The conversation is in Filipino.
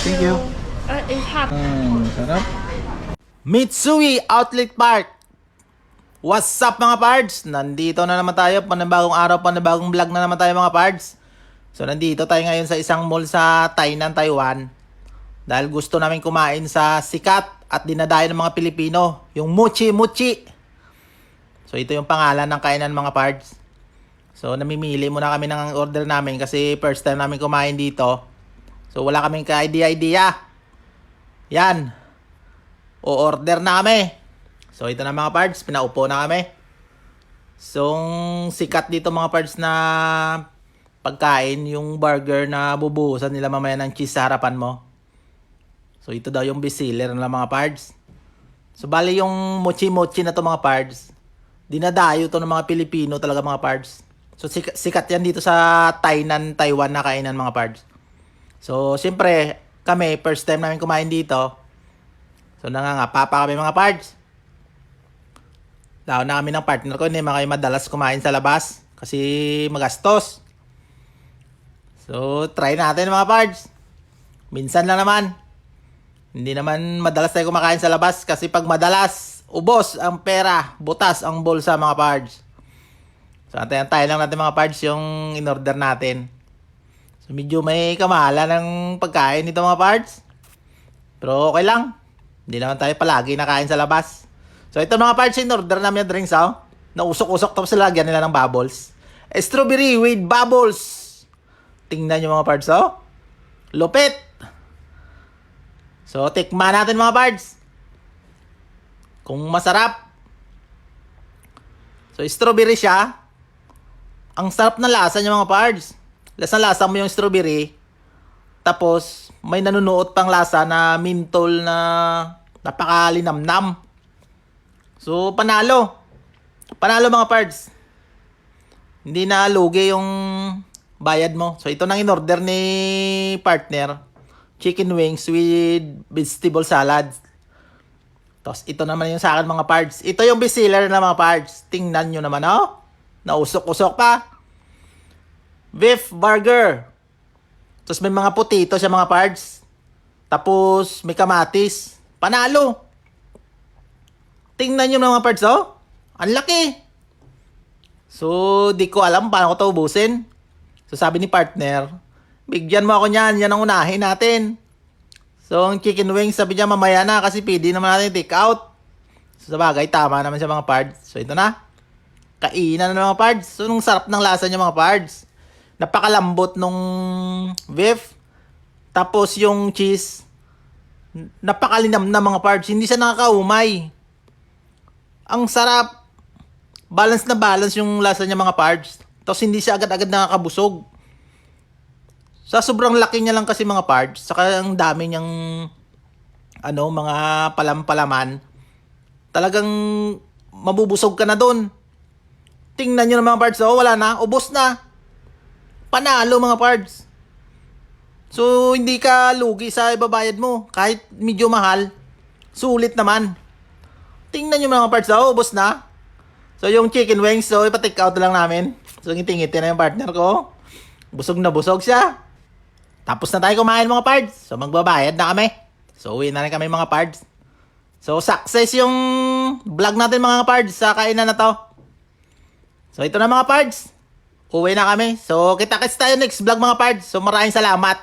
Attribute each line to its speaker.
Speaker 1: Thank you.
Speaker 2: It's hot.
Speaker 1: Sarap.
Speaker 3: Mitsui Outlet Park. What's up mga pards? Nandito na naman tayo, panibagong araw, panibagong vlog na naman tayo mga pards. So nandito tayo ngayon sa isang mall sa Tainan, Taiwan. Dahil gusto namin kumain sa sikat at dinadayo ng mga Pilipino, yung Mochi Mochi. So ito yung pangalan ng kainan mga pards. So namimili muna kami ng order namin kasi first time namin kumain dito. So wala kaming ka-idea. Yan. O-order na kami. So ito na mga pards, pinaupo na kami. So sikat dito mga pards na pagkain, yung burger na bubuhusan nila mamaya ng cheese sa harapan mo. So ito daw yung bestseller ng mga pards. So bali yung mochi-mochi na to mga pards, dinadayo to ng mga Pilipino talaga mga pards. So sikat yan dito sa Tainan, Taiwan na kainan mga pards. So siyempre kami, first time namin kumain dito. So nangangapa pa kami mga pards. Laon na kami ng partner ko, hindi man kayo madalas kumain sa labas kasi magastos. So try natin mga pards. Minsan lang naman. Hindi naman madalas tayo kumakain sa labas kasi pag madalas, ubos ang pera, butas ang bulsa mga pards. So antayin lang natin mga pards yung in-order natin. So medyo may kamahalan ng pagkain nito mga pards. Pero okay lang. Hindi naman tayo palagi nakain sa labas. So ito mga pards, in-order namin yung drinks nausok-usok tapos lagyan nila ng bubbles. Strawberry with bubbles. Tingnan nyo mga pards lupit. So tikman natin mga pards kung masarap. So strawberry siya. Ang sarap ng lasa niya mga pards. Lasa mo yung strawberry. Tapos may nanunuot pang lasa na mentol na napakalinamnam. So panalo. Panalo mga pards. Hindi na lugi yung bayad mo. So ito nang in-order ni partner. Chicken wings with vegetable salad. Tapos ito naman yung sa akin mga pards. Ito yung bestseller na mga pards. Tingnan nyo naman nausok-usok pa. Beef burger. Tapos may mga potato siya mga pards. Tapos may kamatis. Panalo. Tingnan nyo mga pards ang laki. So di ko alam paano ko ito ubusin. So sabi ni partner, bigyan mo ako niyan, yan ang unahin natin. So ang chicken wings sabi niya mamaya na kasi pwede naman natin take out. So sa bagay tama naman siya mga pards. So ito na. Kainan na mga pards. So nung sarap ng lasa niya mga pards. Napakalambot nung beef. Tapos yung cheese, napakalinam na mga pards. Hindi siya nakakaumay. Ang sarap. Balance na balance yung lasa niya mga pards. Tapos hindi siya agad-agad nakakabusog. Sa sobrang laki niya lang kasi mga pards. Saka ang dami niyang mga palampalaman. Talagang mabubusog ka na doon. Tingnan nyo na mga pards. Wala na. Ubos na. Panalo mga pards. So hindi ka lugi sa ibabayad mo. Kahit medyo mahal, sulit naman. Tingnan nyo mga pards ubos na. So yung chicken wings, so ipa-take out lang namin. So ngiti-ngiti na yung partner ko. Busog na busog siya. Tapos na tayo kumain mga pards. So magbabayad na kami. So uwi na rin kami mga pards. So success yung vlog natin mga pards sa kainan na to. So ito na mga pards. Uwi na kami. So kita-kits tayo next vlog mga pards. So maraming salamat.